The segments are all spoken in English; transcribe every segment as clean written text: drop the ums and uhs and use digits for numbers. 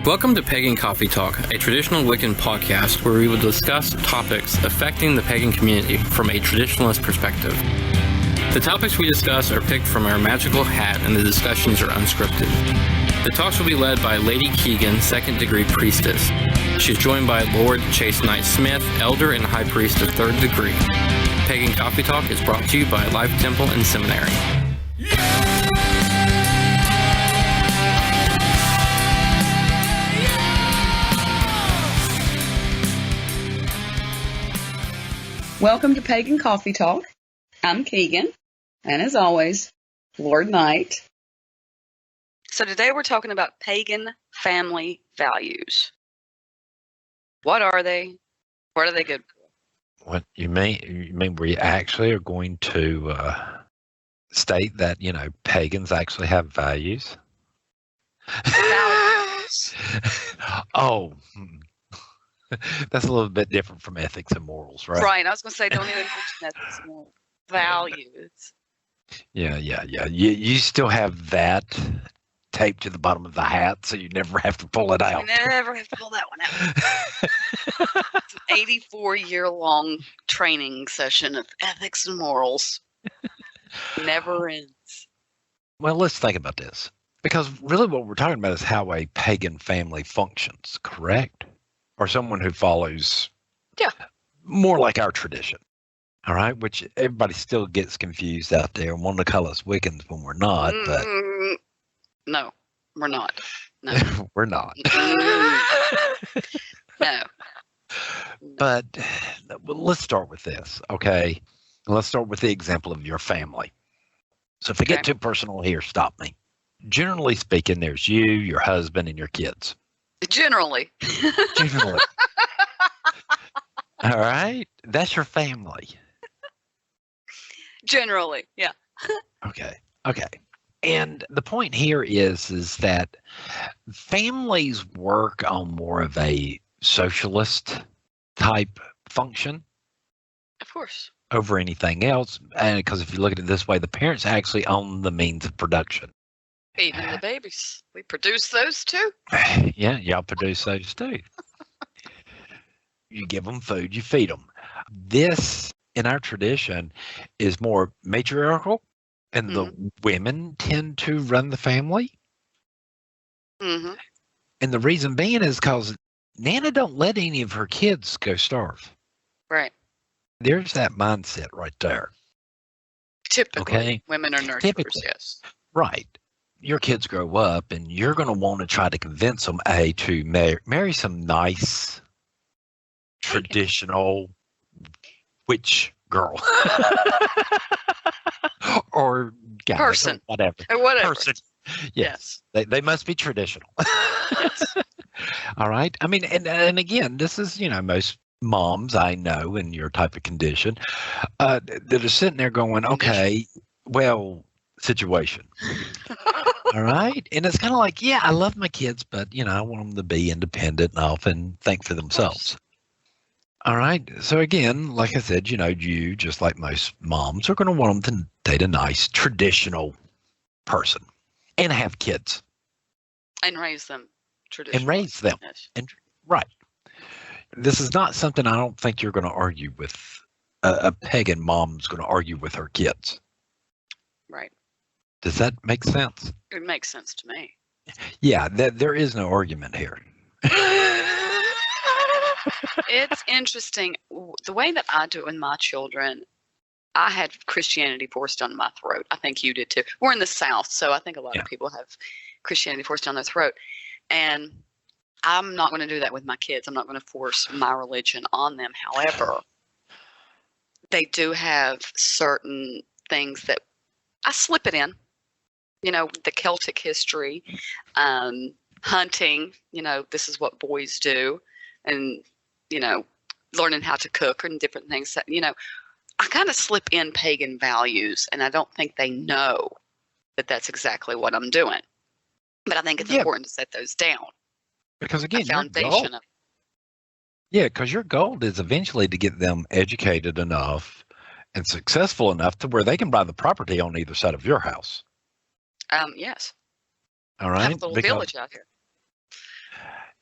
Welcome to Pagan Coffee Talk, a traditional Wiccan podcast where we will discuss topics affecting the pagan community from a traditionalist perspective. The topics we discuss are picked from our magical hat and the discussions are unscripted. The talks will be led by Lady Keegan, second degree priestess. She's joined by Lord Chase Knight Smith, elder and high priest of third degree. Pagan Coffee Talk is brought to you by Life Temple and Seminary. Welcome to Pagan Coffee Talk. I'm Keegan, and as always, Lord Knight. So today we're talking about pagan family values. What are they? What are they good for? What you mean we actually are going to state that, pagans actually have values? Values. Oh, that's a little bit different from ethics and morals, right? Right. I was going to say, don't even mention ethics and morals. Values. Yeah. You still have that taped to the bottom of the hat, so you never have to pull it out. We never have to pull that one out. It's an 84-year-long training session of ethics and morals. Never ends. Well, let's think about this. Because really what we're talking about is how a pagan family functions, correct? Or someone who follows more like our tradition. All right, which everybody still gets confused out there and want to call us Wiccans when we're not. But no, we're not. No, we're not. No. But let's start with this, okay? Let's start with the example of your family. So if I get too personal here, stop me. Generally speaking, there's you, your husband, and your kids. Generally. All right, that's your family. Generally, yeah. Okay. And the point here is that families work on more of a socialist type function. Of course. Over anything else. And because if you look at it this way, the parents actually own the means of production. Even the babies. We produce those too. Yeah, y'all produce those too. You give them food, you feed them. This, in our tradition, is more matriarchal, and the women tend to run the family. Mm-hmm. And the reason being is because Nana don't let any of her kids go starve. Right. There's that mindset right there. Typically, women are nurturers, yes. Right. Your kids grow up, and you're going to want to try to convince them, to marry some nice, traditional witch girl. Or guy, person. Or whatever. Person. Yes. They must be traditional. Yes. All right. I mean, and again, this is, most moms I know in your type of condition that are sitting there going, okay, well, situation. All right. And it's kind of like, I love my kids, but, I want them to be independent enough and think for themselves. All right. So again, like I said, you, just like most moms, are going to want them to date a nice traditional person and have kids. And raise them traditionally. And raise them. Yes. And right. This is not something I don't think you're going to argue with. A pagan mom's going to argue with her kids. Right. Does that make sense? It makes sense to me. Yeah, there is no argument here. It's interesting. The way that I do it with my children, I had Christianity forced down my throat. I think you did too. We're in the South, so I think a lot of people have Christianity forced down their throat. And I'm not going to do that with my kids. I'm not going to force my religion on them. However, they do have certain things that I slip it in. The Celtic history, hunting, this is what boys do. And, learning how to cook and different things that, I kind of slip in pagan values, and I don't think they know that that's exactly what I'm doing. But I think it's important to set those down. Because again, foundation of because your goal is eventually to get them educated enough and successful enough to where they can buy the property on either side of your house. Yes. All right. Have a little village out here.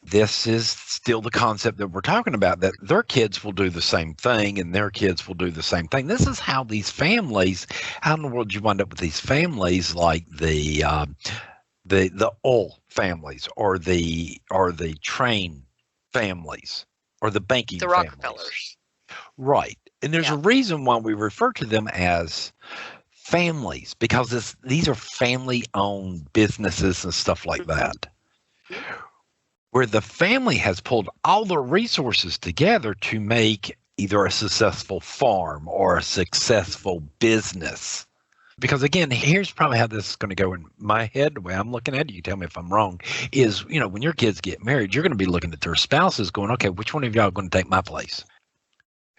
this is still the concept that we're talking about, that their kids will do the same thing and their kids will do the same thing. This is how these families, how in the world you wind up with these families like the oil families or the train families or the banking The families. Rockefellers. Right. And there's Yeah. a reason why we refer to them as families, because these are family owned businesses and stuff like that, where the family has pulled all their resources together to make either a successful farm or a successful business. Because again, here's probably how this is going to go in my head. The way I'm looking at it, you tell me if I'm wrong, is, when your kids get married, you're going to be looking at their spouses going, okay, which one of y'all are going to take my place?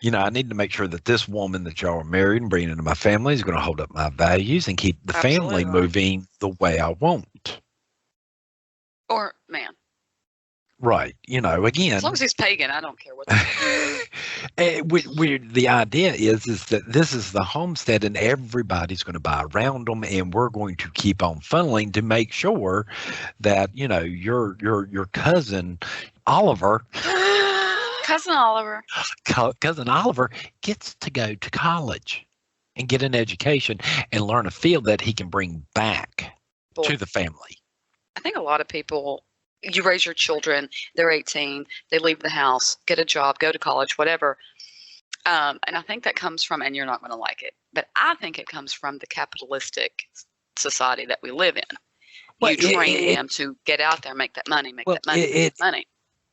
I need to make sure that this woman that y'all are married and bringing into my family is going to hold up my values and keep the family Absolutely. moving the way I want. Or man. Right. Again. As long as he's pagan, I don't care what. The idea is that this is the homestead and everybody's going to buy around them, and we're going to keep on funneling to make sure that, your cousin Oliver. Cousin Oliver. Cousin Oliver gets to go to college and get an education and learn a field that he can bring back to the family. I think a lot of people, you raise your children, they're 18, they leave the house, get a job, go to college, whatever. And I think that comes from, and you're not going to like it, but I think it comes from the capitalistic society that we live in. Well, you train them to get out there, make that money, make that money.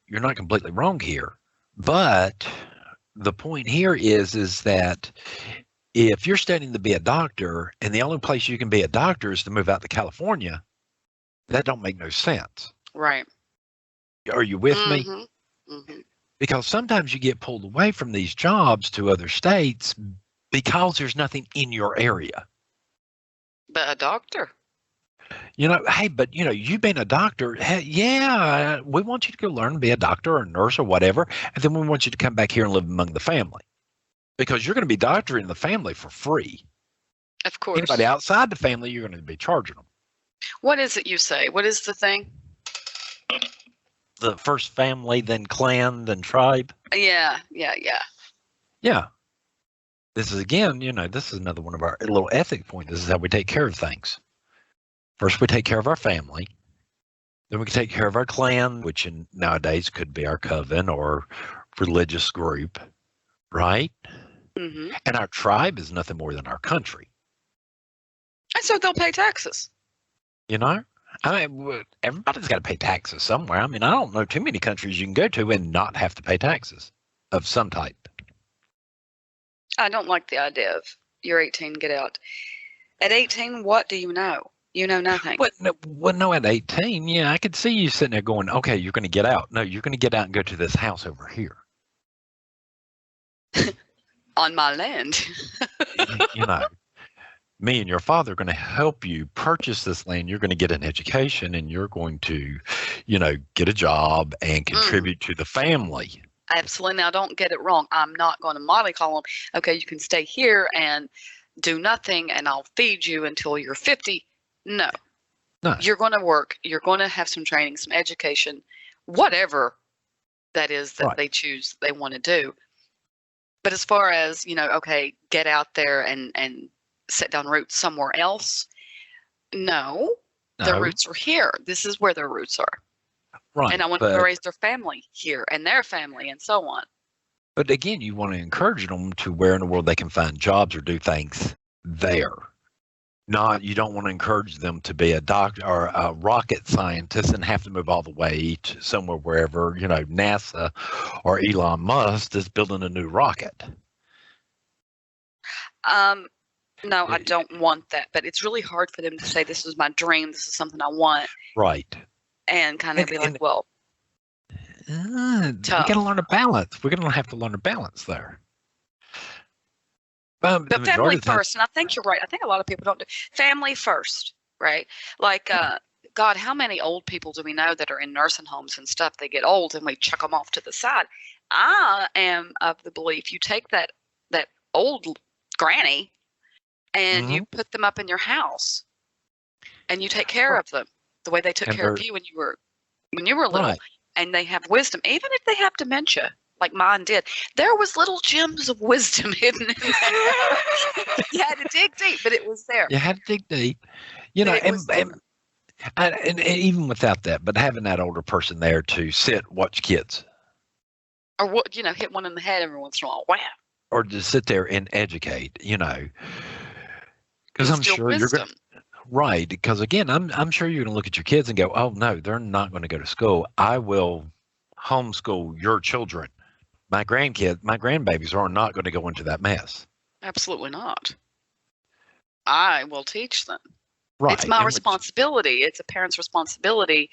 You're not completely wrong here. But the point here is that if you're studying to be a doctor and the only place you can be a doctor is to move out to California, that don't make no sense. Right. Are you with me? Mm-hmm. Because sometimes you get pulled away from these jobs to other states because there's nothing in your area. But a doctor. Hey, but you've been a doctor. Hey, yeah, we want you to go learn to be a doctor or a nurse or whatever, and then we want you to come back here and live among the family, because you're going to be doctoring the family for free. Of course. Anybody outside the family, you're going to be charging them. What is it you say? What is the thing? The first family, then clan, then tribe. Yeah. Yeah. This is, again, this is another one of our little ethic points. This is how we take care of things. First, we take care of our family. Then we can take care of our clan, which nowadays could be our coven or religious group, right? Mm-hmm. And our tribe is nothing more than our country. And so they'll pay taxes. Everybody's got to pay taxes somewhere. I don't know too many countries you can go to and not have to pay taxes of some type. I don't like the idea of you're 18, get out. At 18, what do you know? You know nothing. No, at 18, yeah, I could see you sitting there going, okay, you're going to get out. No, you're going to get out and go to this house over here. On my land. Me and your father are going to help you purchase this land. You're going to get an education and you're going to, get a job and contribute to the family. Absolutely. Now, don't get it wrong. I'm not going to mollycoddle them. Okay, you can stay here and do nothing and I'll feed you until you're 50. No. You're going to work. You're going to have some training, some education, whatever that is that they choose they want to do. But as far as, okay, get out there and set down roots somewhere else, no. Their roots are here. This is where their roots are. Right. And I want them to raise their family here and their family and so on. But again, you want to encourage them to where in the world they can find jobs or do things there. You don't want to encourage them to be a doctor or a rocket scientist and have to move all the way to somewhere wherever, NASA or Elon Musk is building a new rocket. No, I don't want that. But it's really hard for them to say, this is my dream. This is something I want. Right. And kind of be like, well, we got to learn a balance. We're going to have to learn a balance there. But family first, and I think you're right. I think a lot of people don't do family first, right? Like, God, how many old people do we know that are in nursing homes and stuff? They get old and we chuck them off to the side. I am of the belief you take that old granny and you put them up in your house and you take care of them the way they took care of you when you were when you were little, Right. and they have wisdom, even if they have dementia, like mine did. There was little gems of wisdom hidden in there. You had to dig deep, but it was there. You had to dig deep, you know, But it was there. and even without that, but having that older person there to sit, watch kids, Or what, hit one in the head every once in a while. Wow. or just sit there and educate, because I'm Instill sure you're going wisdom. right. Because again, I'm sure you're going to look at your kids and go, oh no, they're not going to go to school. I will homeschool your children. My grandbabies are not going to go into that mess. Absolutely not. I will teach them. Right. It's my and responsibility. It's a parent's responsibility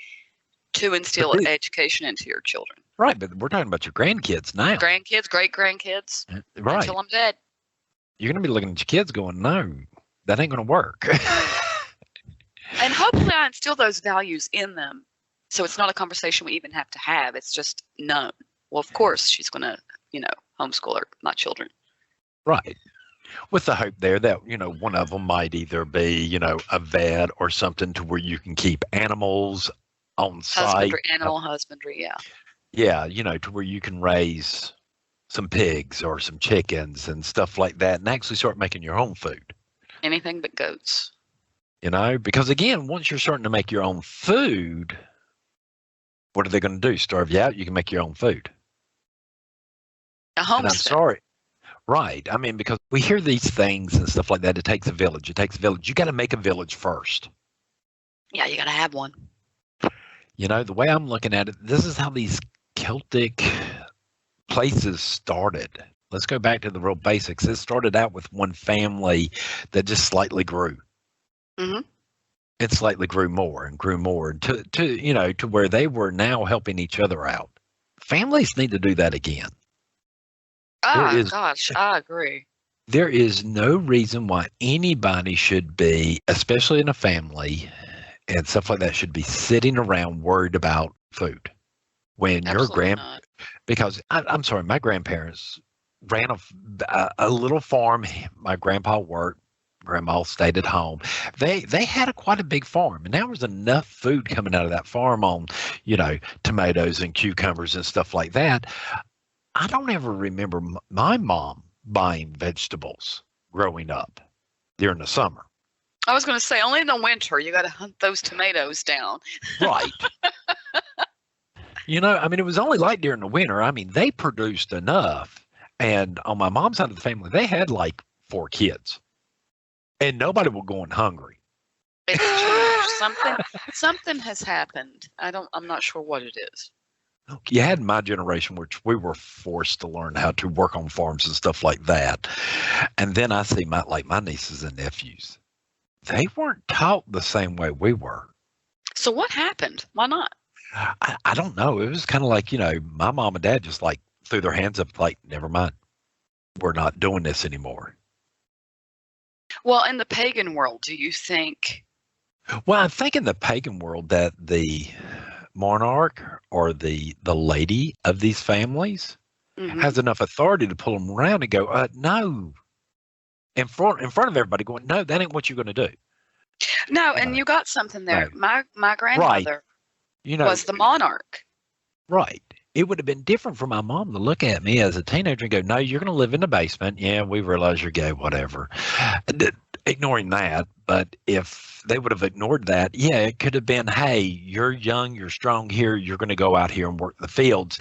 to instill But education into your children. right, but we're talking about your grandkids now. Grandkids, great-grandkids, Right. until I'm dead. You're going to be looking at your kids going, no, that ain't going to work. And hopefully I instill those values in them. So it's not a conversation we even have to have. It's just known. Well, of course, she's going to, homeschool my children. Right. With the hope there that, one of them might either be, a vet or something to where you can keep animals on site. Husbandry, animal husbandry, yeah. Yeah, to where you can raise some pigs or some chickens and stuff like that and actually start making your own food. Anything but goats. Because again, once you're starting to make your own food, what are they going to do? Starve you out? You can make your own food. A And I'm homestead. sorry. Right. I mean, because we hear these things and stuff like that. It takes a village. It takes a village. You got to make a village first. Yeah, you got to have one. The way I'm looking at it, this is how these Celtic places started. Let's go back to the real basics. It started out with one family that just slightly grew. Mm-hmm. It slightly grew more to where they were now helping each other out. Families need to do that again. Gosh, I agree. There is no reason why anybody should be, especially in a family and stuff like that, should be sitting around worried about food. When Absolutely not. because I'm sorry, my grandparents ran a little farm. My grandpa worked, grandma stayed at home. They had quite a big farm, and there was enough food coming out of that farm on, tomatoes and cucumbers and stuff like that. I don't ever remember my mom buying vegetables growing up during the summer. I was going to say, only in the winter, you got to hunt those tomatoes down. Right. It was only like during the winter. I mean, they produced enough. And on my mom's side of the family, they had like 4 kids. And nobody was going hungry. It's changed. Something has happened. I'm not sure what it is. You had my generation, which we were forced to learn how to work on farms and stuff like that. And then I see my nieces and nephews. They weren't taught the same way we were. So what happened? Why not? I don't know. It was kind of like, my mom and dad just like threw their hands up like, never mind. We're not doing this anymore. Well, in the pagan world, do you think? Well, I think in the pagan world that the monarch or the lady of these families Mhm. has enough authority to pull them around and go, no. In front of everybody going, no, that ain't what you're going to do. No, and you got something there. No. My grandmother was the monarch. Right. It would have been different for my mom to look at me as a teenager and go, no, you're going to live in the basement. Yeah, we realize you're gay, whatever. Ignoring that. But if they would have ignored that, yeah, it could have been, hey, you're young, you're strong here, you're going to go out here and work the fields.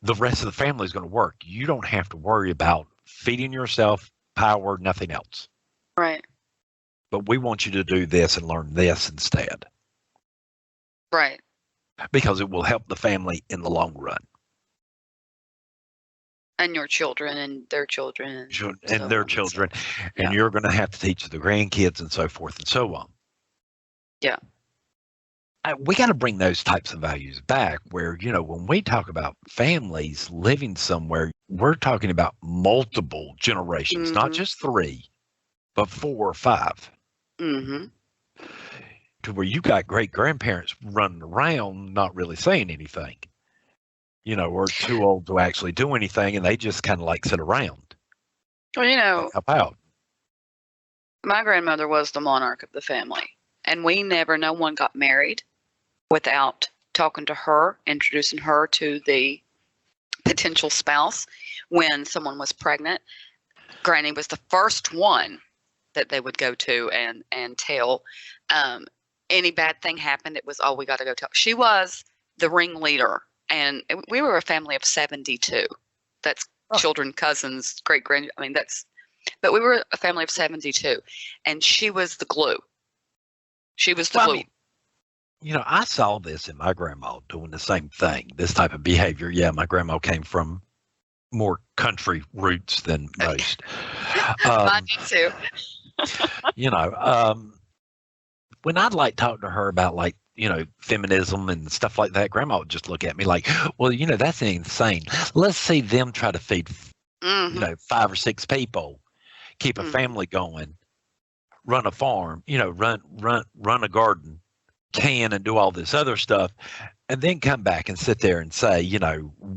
The rest of the family is going to work. You don't have to worry about feeding yourself, power, nothing else. Right. But we want you to do this and learn this instead. Right. Because it will help the family in the long run. And your children and their children. And their children. And Yeah. you're going to have to teach the grandkids and so forth and so on. Yeah. We got to bring those types of values back where, when we talk about families living somewhere, we're talking about multiple generations, not Mhm. just 3, but 4 or 5. Mm-hmm. To where you got great grandparents running around, not really saying anything, or too old to actually do anything. And they just kind of like sit around. Well, Help out. my grandmother was the monarch of the family. And no one got married without talking to her, introducing her to the potential spouse when someone was pregnant. Granny was the first one that they would go to and tell. Any bad thing happened, it was, oh, we got to go tell. She was the ringleader, and we were a family of 72. That's children, cousins, great grand. I mean, but we were a family of 72, and she was the glue. She was the glue. I mean, I saw this in my grandma doing the same thing, this type of behavior. Yeah, my grandma came from more country roots than most. Mine too. When I'd like talk to her about feminism and stuff like that, grandma would just look at me like, well, that's insane. Let's see them try to feed, 5 or 6 people, keep a family going, run a farm, run a garden, can and do all this other stuff, and then come back and sit there and say,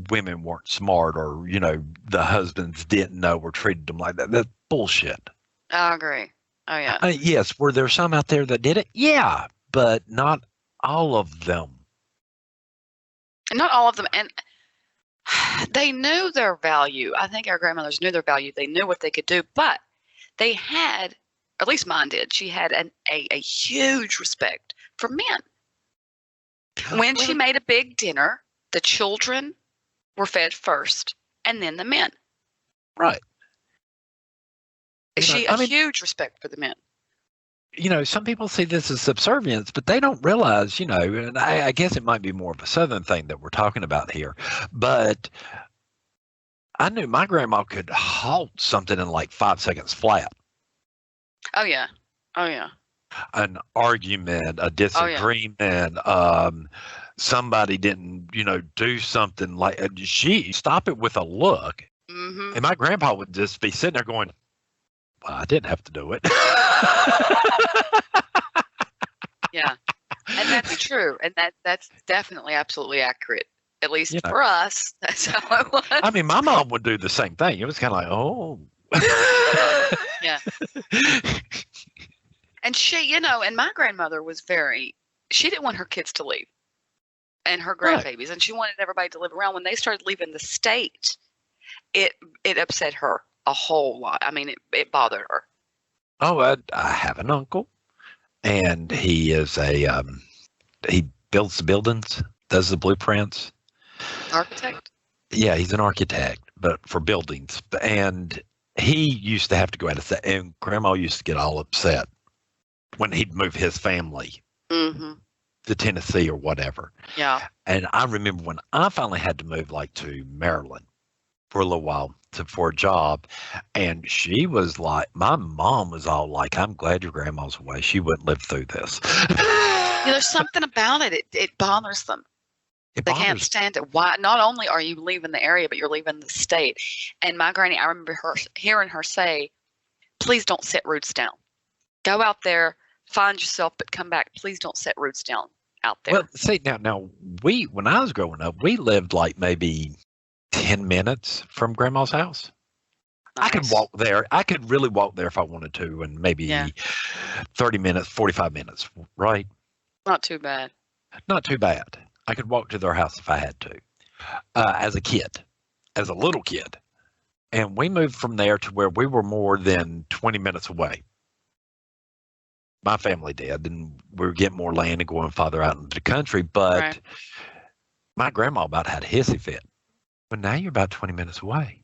women weren't smart, or, the husbands didn't know or treated them like that. That's bullshit. I agree. Oh, yeah. Yes. Were there some out there that did it? Yeah, but not all of them. Not all of them. And they knew their value. I think our grandmothers knew their value. They knew what they could do, but they had, at least mine did, she had a huge respect for men. When she made a big dinner, the children were fed first, and then the men. Right. Huge respect for the men. Some people see this as subservience, but they don't realize, and I guess it might be more of a Southern thing that we're talking about here, but I knew my grandma could halt something in like 5 seconds flat. Oh, yeah. Oh, yeah. An argument, a disagreement, somebody didn't, do something like, she stop it with a look. Mm-hmm. And my grandpa would just be sitting there going, well, I didn't have to do it. Yeah. And that's true. And that's definitely absolutely accurate. At least for us, that's how it was. I mean, my mom would do the same thing. It was kind of like, oh. Yeah. And she, and my grandmother was she didn't want her kids to leave and her grandbabies. Right. And she wanted everybody to live around. When they started leaving the state, it upset her a whole lot. I mean, it bothered her. Oh, I have an uncle, and he is he builds the buildings, does the blueprints. Architect? Yeah, he's an architect, but for buildings. And he used to have to go out and Grandma used to get all upset when he'd move his family to Tennessee or whatever. Yeah. And I remember when I finally had to move to Maryland for a little while for a job, and she was like, my mom was all like, I'm glad your grandma's away. She wouldn't live through this. There's something about it. It bothers them. They can't stand it. Why? Not only are you leaving the area, but you're leaving the state. And my granny, I remember hearing her say, please don't set roots down. Go out there, find yourself, but come back. Please don't set roots down out there. Well, see, now when I was growing up, we lived maybe 10 minutes from Grandma's house. Nice. I could walk there. I could really walk there if I wanted to, and maybe 30 minutes, 45 minutes, right? Not too bad. Not too bad. I could walk to their house if I had to, as a little kid. And we moved from there to where we were more than 20 minutes away. My family did, and we were getting more land and going farther out into the country, but my grandma about had a hissy fit. But now you're about 20 minutes away.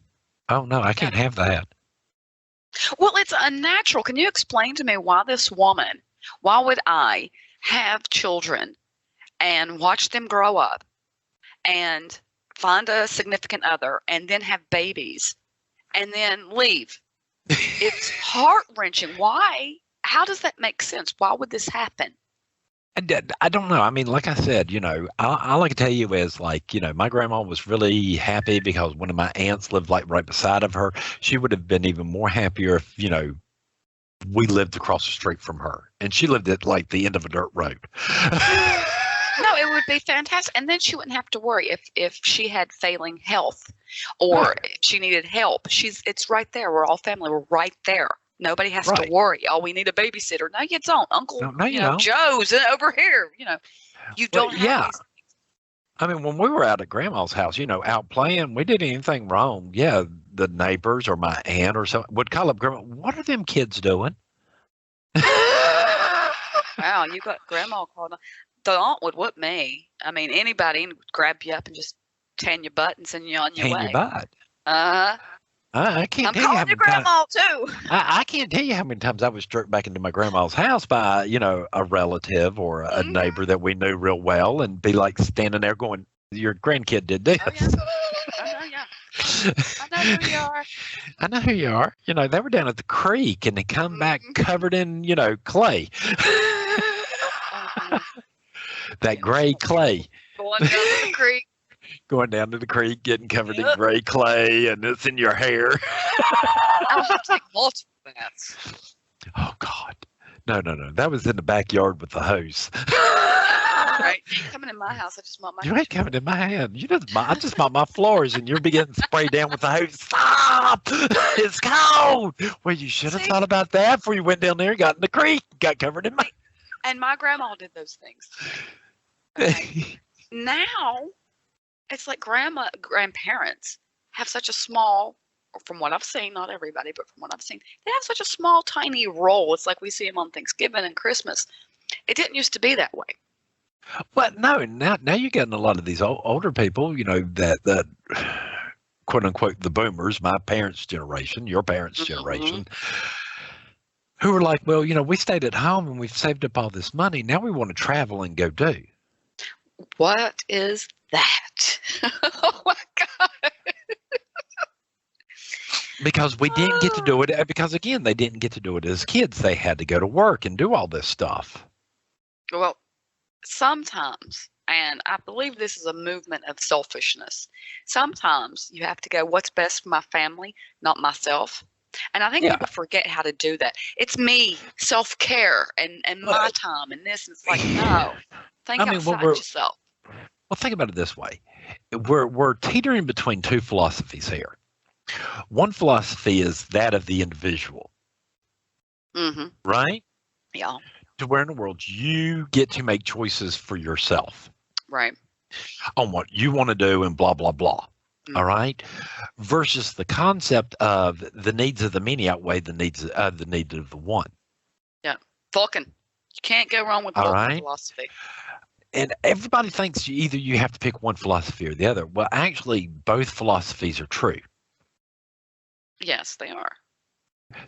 Oh, no, I can't have that. Well, it's unnatural. Can you explain to me why would I have children and watch them grow up and find a significant other and then have babies and then leave? It's heart-wrenching. Why? How does that make sense? Why would this happen? I don't know. I mean, like I said, all I can tell you is my grandma was really happy because one of my aunts lived right beside of her. She would have been even more happier if, we lived across the street from her, and she lived at the end of a dirt road. No, it would be fantastic. And then she wouldn't have to worry if she had failing health or if she needed help. It's right there. We're all family. We're right there. Nobody has to worry. Oh, we need a babysitter. No, you don't. Uncle, Joe's over here. You don't have these things. I mean, when we were out at Grandma's house, out playing, we didn't anything wrong. Yeah, the neighbors or my aunt or something would call up Grandma. What are them kids doing? Wow, you got grandma called. The aunt would whip me. I mean, anybody would grab you up and just tan your butt and send you on your Hand way. your butt. Uh-huh. I can't I'm tell you how calling many your times. grandma too. I can't tell you how many times I was struck back into my grandma's house by, a relative or a Mhm. neighbor that we knew real well, and be like standing there going, "Your grandkid did this." Oh yeah. I know, yeah. I know who you are. I know who you are. They were down at the creek and they come back covered in, clay. Uh-huh. That gray clay. Going down to the creek. Going down to the creek, getting covered in Yep. gray clay, and it's in your hair. I'll have to take multiple baths. Oh, God. No. That was in the backyard with the hose. Right? You ain't coming in my house. I just want my. You ain't coming in my hand. I just mop my floors, and you're getting sprayed down with the hose. Stop! It's cold. Well, you should have See? thought about that before you went down there, got in the creek, got covered in my. And my grandma did those things. Okay. Now, it's like grandparents have such a small, or from what I've seen, not everybody, but from what I've seen, they have such a small, tiny role. It's like we see them on Thanksgiving and Christmas. It didn't used to be that way. Well, no, now you're getting a lot of these older people, that quote unquote the boomers, my parents' generation, your parents' Mhm. generation, who are like, well, we stayed at home and we've saved up all this money. Now we want to travel and go do. What is that? Oh my God. Because we didn't get to do it. Because again, they didn't get to do it as kids. They had to go to work and do all this stuff. Well, sometimes, and I believe this is a movement of selfishness, sometimes you have to go, what's best for my family, not myself. And I think Yeah. people forget how to do that. It's me, self-care, and my time, and this. And it's like, no, think outside yourself. Well, think about it this way. We're teetering between two philosophies here. One philosophy is that of the individual, Mm-hmm. right? Yeah, To where in the world you get to make choices for yourself right. on what you want to do and blah, blah, blah. Mhm. All right. Versus the concept of the needs of the many outweigh the needs of the one. Vulcan. You can't go wrong with All Vulcan right. philosophy. And everybody thinks you have to pick one philosophy or the other. Well, actually, both philosophies are true. Yes, they are.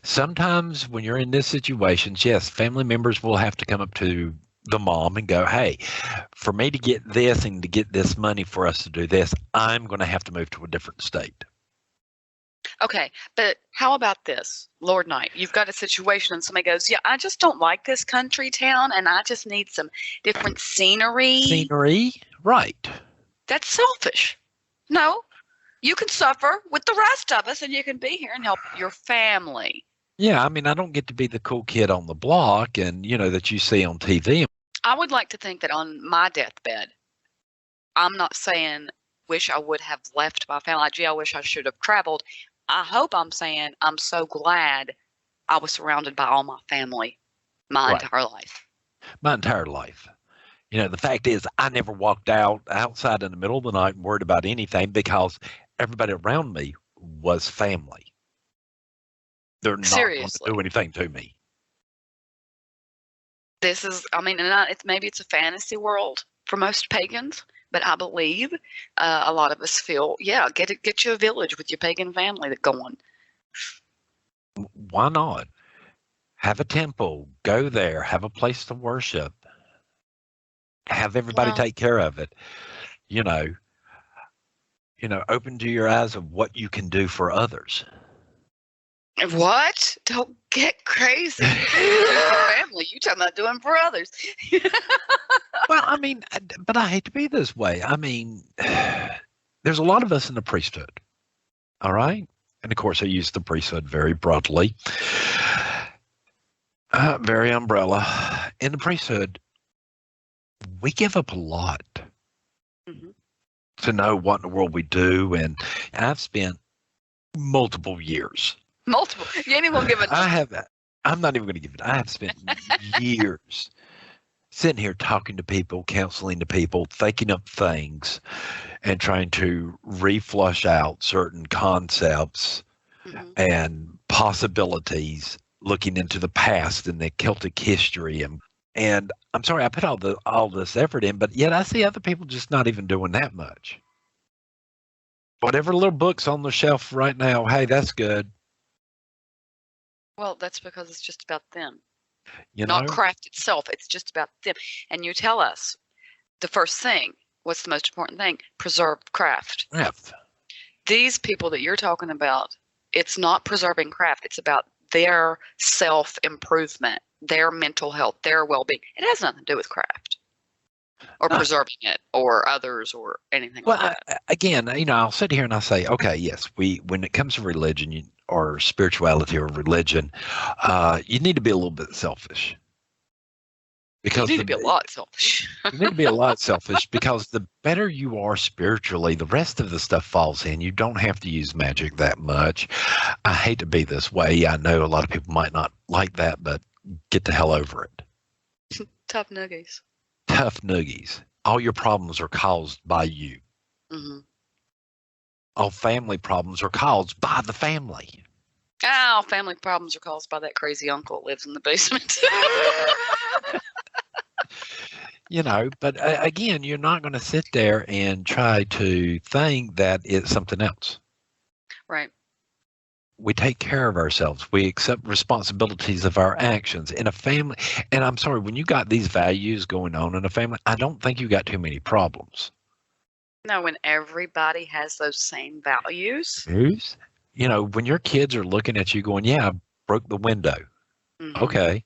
Sometimes when you're in this situation, yes, family members will have to come up to the mom and go, hey, for me to get this and to get this money for us to do this, I'm going to have to move to a different state. Okay, but how about this, Lord Knight? You've got a situation and somebody goes, yeah, I just don't like this country town and I just need some different scenery. Scenery, right. That's selfish. No, you can suffer with the rest of us and you can be here and help your family. Yeah, I mean, I don't get to be the cool kid on the block and, that you see on TV. I would like to think that on my deathbed, I'm not saying wish I would have left my family. Gee, I wish I should have traveled. I hope I'm saying I'm so glad I was surrounded by all my family my Right. entire life. My entire life. The fact is I never walked outside in the middle of the night and worried about anything because everybody around me was family. They're not going to Seriously. do anything to me. This is, I mean, and maybe it's a fantasy world for most pagans, but I believe a lot of us feel, yeah, get you a village with your pagan family that going. Why not? Have a temple, go there, have a place to worship, have everybody Well- take care of it. Open to your eyes of what you can do for others. What? Don't get crazy. Your family, you talking about doing for others. Well, I mean, but I hate to be this way. I mean, there's a lot of us in the priesthood, all right? And of course, I use the priesthood very broadly, very umbrella. In the priesthood, we give up a lot Mhm. to know what in the world we do. And I've spent multiple years. Multiple. You ain't even gonna give it. I'm not even going to give it. I have spent years sitting here talking to people, counseling to people, thinking up things, and trying to reflush out certain concepts Mhm. and possibilities, looking into the past and the Celtic history. And I'm sorry, I put all this effort in, but yet I see other people just not even doing that much. Whatever little book's on the shelf right now, hey, that's good. Well, that's because it's just about them. You Not know? craft itself. It's just about them. And you tell us the first thing, what's the most important thing? Preserve craft. Yeah. These people that you're talking about, it's not preserving craft. It's about their self-improvement, their mental health, their well-being. It has nothing to do with craft or preserving it or others or anything Well, like that. again, I'll sit here and I'll say, okay, yes, when it comes to religion or spirituality or religion, you need to be a little bit selfish. Because You need to be a lot selfish. you need to be a lot selfish because the better you are spiritually, the rest of the stuff falls in. You don't have to use magic that much. I hate to be this way. I know a lot of people might not like that, but get the hell over it. Tough nuggies. Tough noogies. All your problems are caused by you. Mm-hmm. All family problems are caused by the family. Oh, family problems are caused by that crazy uncle that lives in the basement. But again, you're not going to sit there and try to think that it's something else. Right. We take care of ourselves. We accept responsibilities of our actions in a family. And I'm sorry, when you got these values going on in a family, I don't think you got too many problems. No, when everybody has those same values. When your kids are looking at you going, yeah, I broke the window. Mm-hmm. Okay.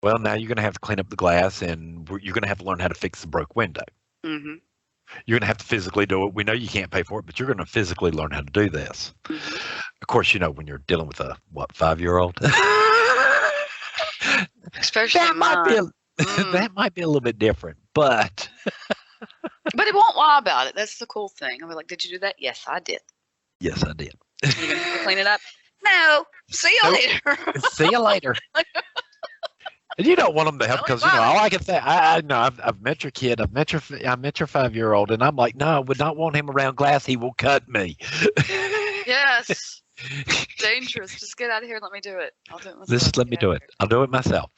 Well, now you're going to have to clean up the glass and you're going to have to learn how to fix the broke window. Mm-hmm. You're going to have to physically do it. We know you can't pay for it, but you're going to physically learn how to do this. Mm-hmm. Of course, when you're dealing with a, 5-year-old? Especially that might be mine. that might be a little bit different, but But he won't lie about it. That's the cool thing. I'll be like, did you do that? Yes, I did. yes, I did. You going to clean it up? No. See you later. See you later. And you don't want them to help because all I can say, I know I've met your kid, I met your 5-year-old, and I'm like, no, I would not want him around glass. He will cut me. Yes. Dangerous. Just get out of here and let me do it. I'll do it myself. Just let me do it. I'll do it myself.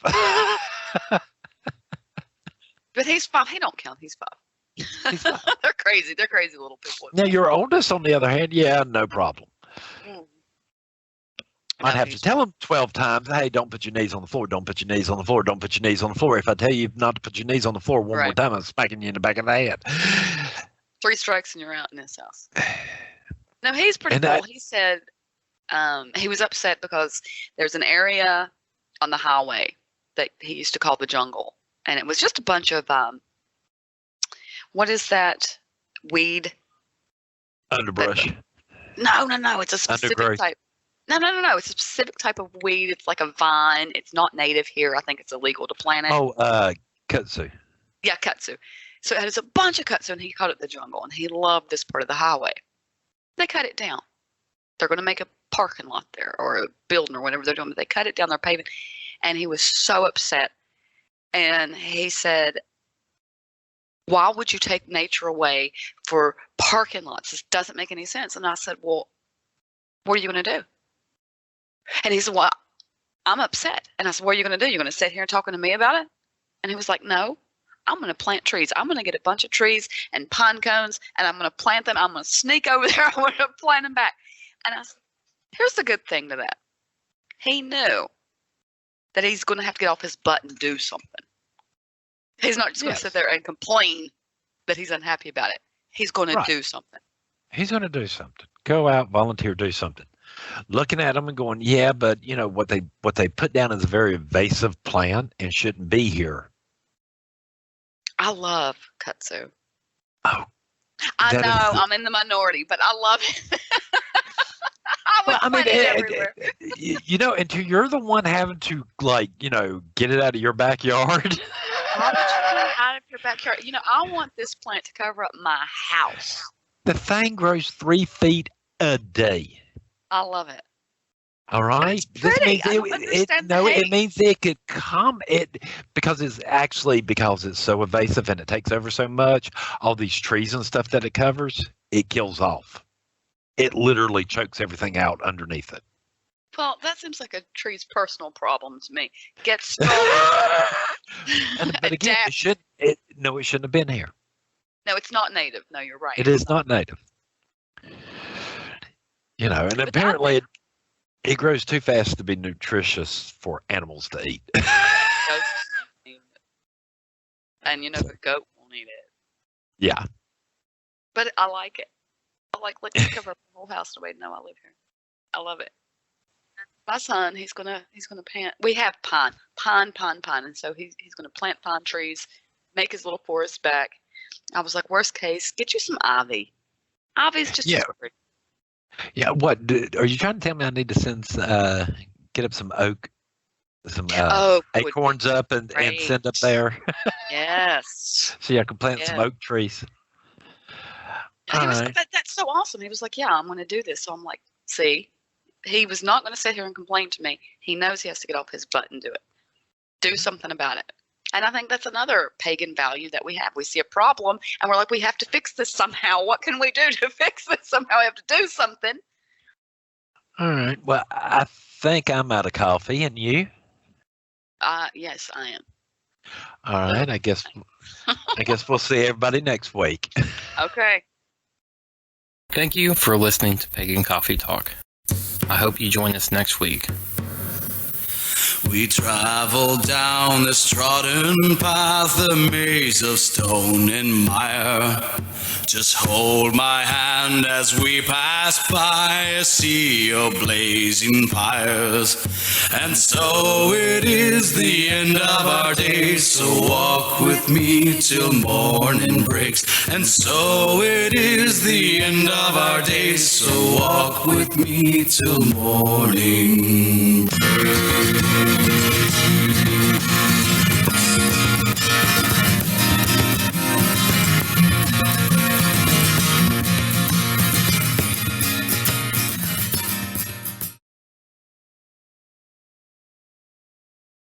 But he's 5. He don't count. He's 5. He's 5. They're crazy. They're crazy little people. Now your oldest, on the other hand, yeah, no problem. Mm. I'd have to tell him 12 times, hey, don't put your knees on the floor, don't put your knees on the floor, don't put your knees on the floor. If I tell you not to put your knees on the floor one more time, I'm smacking you in the back of the head. 3 strikes and you're out in this house. No, he's pretty cool. He said he was upset because there's an area on the highway that he used to call the jungle. And it was just a bunch of, what is that weed? Underbrush. No. It's a specific type. No. It's a specific type of weed. It's like a vine. It's not native here. I think it's illegal to plant it. Oh, kudzu. Yeah, kudzu. So it has a bunch of kudzu, and he called it the jungle, and he loved this part of the highway. They cut it down. They're going to make a parking lot there or a building or whatever they're doing, but they cut it down. They're paving, and he was so upset. And he said, why would you take nature away for parking lots? This doesn't make any sense. And I said, well, what are you going to do? And he said, well, I'm upset. And I said, what are you going to do? You're going to sit here and talking to me about it? And he was like, no, I'm going to plant trees. I'm going to get a bunch of trees and pine cones, and I'm going to plant them. I'm going to sneak over there. I'm going to plant them back. And I said, here's the good thing to that. He knew that he's going to have to get off his butt and do something. He's not just going to sit there and complain that he's unhappy about it. He's going to do something. He's going to do something. Go out, volunteer, do something. Looking at them and going, yeah, but what they put down is a very invasive plant and shouldn't be here. I love kudzu. Oh, I know I'm in the minority, but I love it. I mean, everywhere. Until you're the one having to get it out of your backyard. Why would you get it out of your backyard? I want this plant to cover up my house. The thing grows 3 feet a day. I love it. All right. It's pretty. I don't understand the hate. It means it could come because it's so invasive and it takes over so much. All these trees and stuff that it covers, it kills off. It literally chokes everything out underneath it. Well, that seems like a tree's personal problem to me. Get started. But again, it shouldn't have been here. No, it's not native. No, you're right. It is not native. And But apparently it grows too fast to be nutritious for animals to eat. And the goat won't eat it. Yeah. But I like it. I like to cover up the whole house the way to know I live here. I love it. My son, he's gonna plant. We have pine, and so he's gonna plant pine trees, make his little forest back. I was like, worst case, get you some ivy. Ivy's just Yeah. so pretty. Yeah. What are you trying to tell me? I need to get up some oak, some acorns up and send up there. Yes. So I can plant some oak trees. That's so awesome. He was like, yeah, I'm going to do this. So I'm like, see, he was not going to sit here and complain to me. He knows he has to get off his butt and do it. Do something about it. And I think that's another pagan value that we have. We see a problem and we're like, we have to fix this somehow. What can we do to fix this? Somehow we have to do something. All right. Well, I think I'm out of coffee, and you? Yes, I am. All right. I guess we'll see everybody next week. Okay. Thank you for listening to Pagan Coffee Talk. I hope you join us next week. We travel down this trodden path, a maze of stone and mire. Just hold my hand as we pass by a sea of blazing pyres. And so it is the end of our days, so walk with me till morning breaks. And so it is the end of our days, so walk with me till morning breaks.